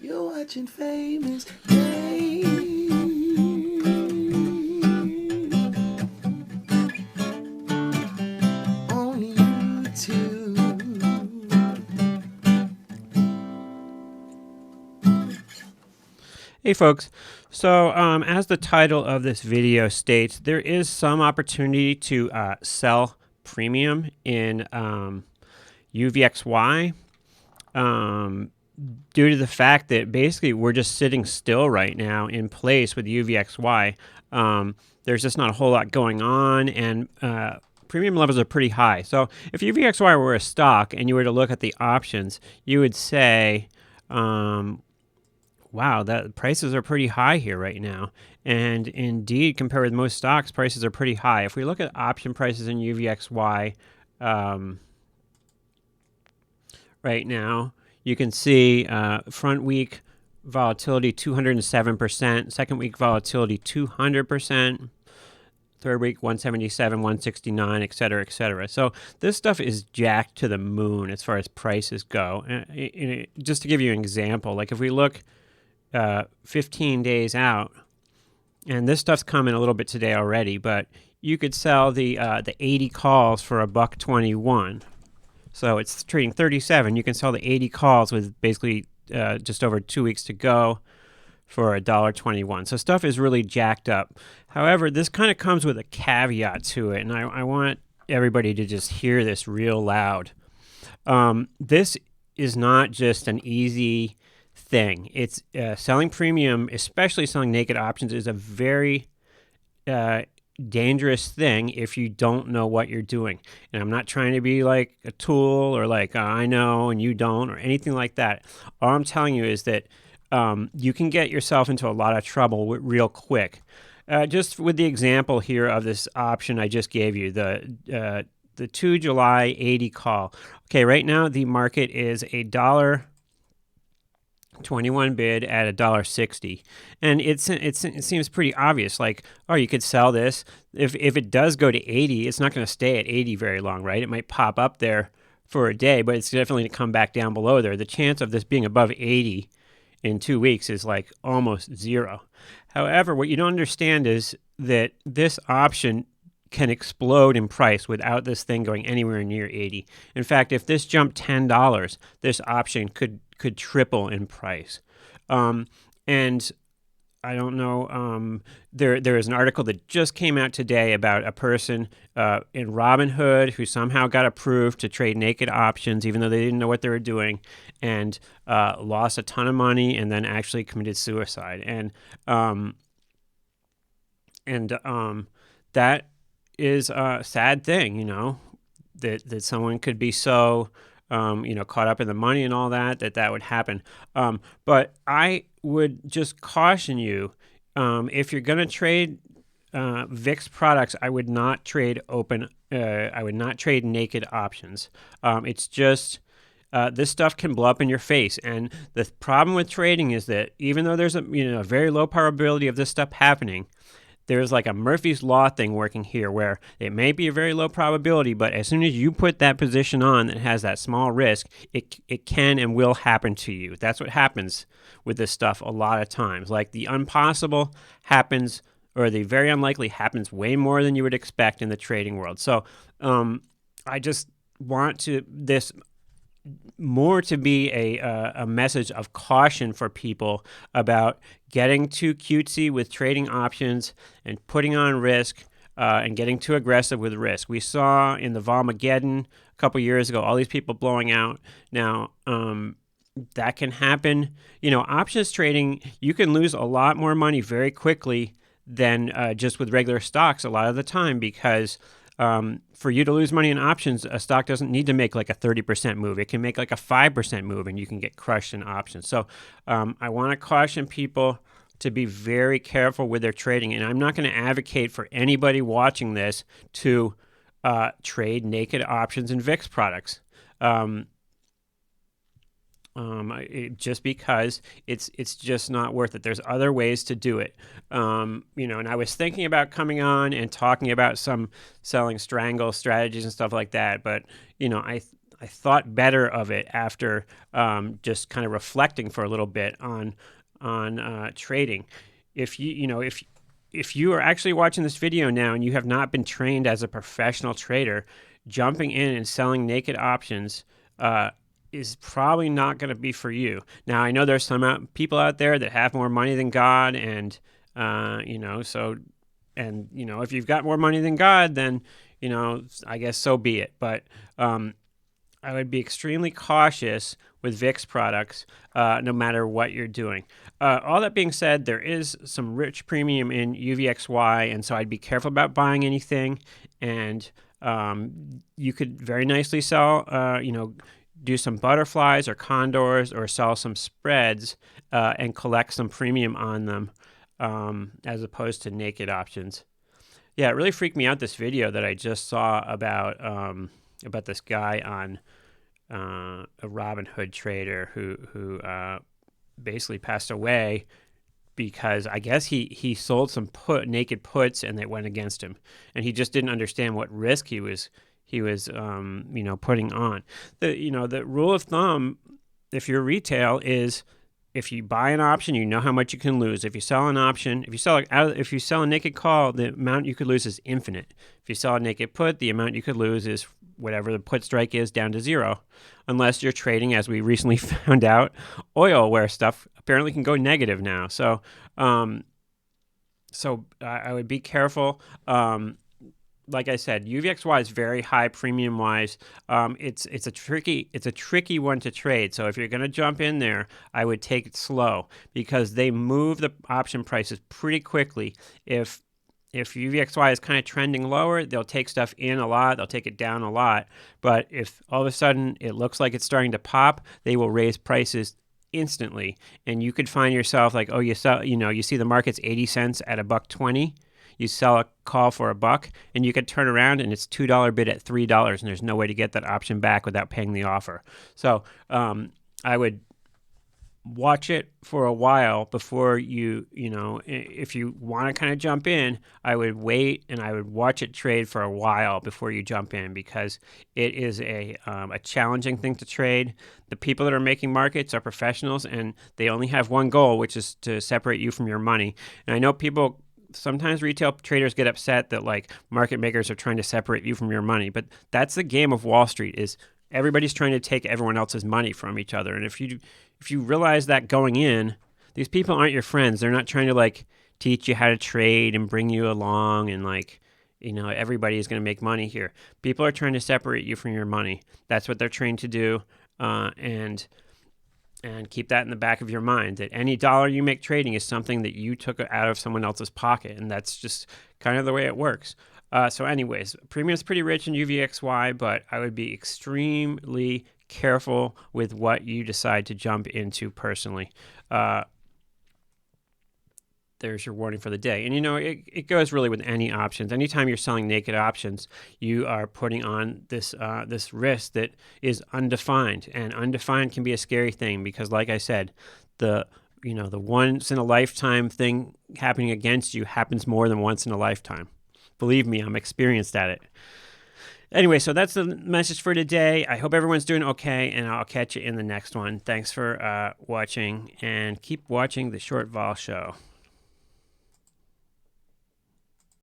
You're watching Famous Dave on YouTube. Hey folks, so as the title of this video states, there is some opportunity to sell premium in UVXY due to the fact that basically we're just sitting still right now in place with UVXY. There's just not a whole lot going on, and premium levels are pretty high. So if UVXY were a stock and you were to look at the options, you would say, wow, that prices are pretty high here right now. And indeed, compared with most stocks, prices are pretty high. If we look at option prices in UVXY right now, you can see front week volatility 207%, second week volatility 200%, third week 177, 169, et cetera, et cetera. So this stuff is jacked to the moon as far as prices go. Just to give you an example, like if we look 15 days out, and this stuff's coming a little bit today already, but you could sell the 80 calls for $1.21. So it's trading 37. You can sell the 80 calls with basically just over 2 weeks to go for $1.21. So stuff is really jacked up. However, this kind of comes with a caveat to it, and I want everybody to just hear this real loud. This is not just an easy thing. It's selling premium, especially selling naked options, is a very dangerous thing if you don't know what you're doing. And I'm not trying to be like a tool or like I know and you don't or anything like that. All I'm telling you is that you can get yourself into a lot of trouble real quick. Just with the example here of this option I just gave you, the 2 July 80 call. Okay, right now the market is $1.21 bid at $1.60, and it seems pretty obvious. Like, oh, you could sell this. If it does go to 80, it's not going to stay at 80 very long, right? It might pop up there for a day, but it's definitely going to come back down below there. The chance of this being above 80 in 2 weeks is like almost zero. However, what you don't understand is that this option can explode in price without this thing going anywhere near 80. In fact, if this jumped $10, this option could triple in price. And I don't know, there is an article that just came out today about a person in Robinhood who somehow got approved to trade naked options even though they didn't know what they were doing, and lost a ton of money and then actually committed suicide. And that is a sad thing, you know, that someone could be so caught up in the money and all that would happen. But I would just caution you, if you're going to trade VIX products, I would not trade I would not trade naked options. It's just this stuff can blow up in your face. And the problem with trading is that even though there's a very low probability of this stuff happening, there's like a Murphy's Law thing working here where it may be a very low probability, but as soon as you put that position on that has that small risk, it can and will happen to you. That's what happens with this stuff a lot of times. Like the impossible happens, or the very unlikely happens way more than you would expect in the trading world. So I just want this more to be a message of caution for people about getting too cutesy with trading options and putting on risk and getting too aggressive with risk. We saw in the Volmageddon a couple years ago all these people blowing out. Now, that can happen. Options trading, you can lose a lot more money very quickly than just with regular stocks a lot of the time, because for you to lose money in options, a stock doesn't need to make like a 30% move. It can make like a 5% move and you can get crushed in options. So I want to caution people to be very careful with their trading. And I'm not going to advocate for anybody watching this to trade naked options and VIX products. Just because it's just not worth it. There's other ways to do it. And I was thinking about coming on and talking about some selling strangle strategies and stuff like that, but thought better of it after just kind of reflecting for a little bit on trading. If you are actually watching this video now and you have not been trained as a professional trader, jumping in and selling naked options is probably not going to be for you. Now, I know there's some people out there that have more money than God, and if you've got more money than God, then I guess so be it. But I would be extremely cautious with VIX products, no matter what you're doing. All that being said, there is some rich premium in UVXY, and so I'd be careful about buying anything. And you could very nicely sell, do some butterflies or condors, or sell some spreads and collect some premium on them, as opposed to naked options. Yeah, it really freaked me out, this video that I just saw about this guy on a Robinhood trader who basically passed away because I guess he sold some naked puts and they went against him, and he just didn't understand what risk he was putting on. The rule of thumb, if you're retail, is if you buy an option, you know how much you can lose. If you sell an option, if you sell a naked call, the amount you could lose is infinite. If you sell a naked put, the amount you could lose is whatever the put strike is, down to zero, unless you're trading, as we recently found out, oil, where stuff apparently can go negative now. So I would be careful. Like I said, UVXY is very high premium wise. It's a tricky one to trade. So if you're going to jump in there, I would take it slow, because they move the option prices pretty quickly. If UVXY is kind of trending lower, they'll take stuff in a lot, they'll take it down a lot. But if all of a sudden it looks like it's starting to pop, they will raise prices instantly, and you could find yourself like, you see the market's 80 cents at $1.20. You sell a call for $1, and you could turn around and it's $2 bid at $3, and there's no way to get that option back without paying the offer. So I would watch it for a while before if you want to kind of jump in, I would wait and I would watch it trade for a while before you jump in, because it is a challenging thing to trade. The people that are making markets are professionals, and they only have one goal, which is to separate you from your money. And I know sometimes retail traders get upset that like market makers are trying to separate you from your money, but that's the game of Wall Street, is everybody's trying to take everyone else's money from each other. And if you realize that going in, these people aren't your friends. They're not trying to like teach you how to trade and bring you along and everybody is going to make money here. People are trying to separate you from your money. That's what they're trained to do, and keep that in the back of your mind, that any dollar you make trading is something that you took out of someone else's pocket, and that's just kind of the way it works. So anyways, premium is pretty rich in UVXY, but I would be extremely careful with what you decide to jump into personally. There's your warning for the day. And it goes really with any options. Anytime you're selling naked options, you are putting on this risk that is undefined, and undefined can be a scary thing, because like I said, the once in a lifetime thing happening against you happens more than once in a lifetime. Believe me, I'm experienced at it. Anyway, so that's the message for today. I hope everyone's doing okay, and I'll catch you in the next one. Thanks for watching, and keep watching the Short Vol Show.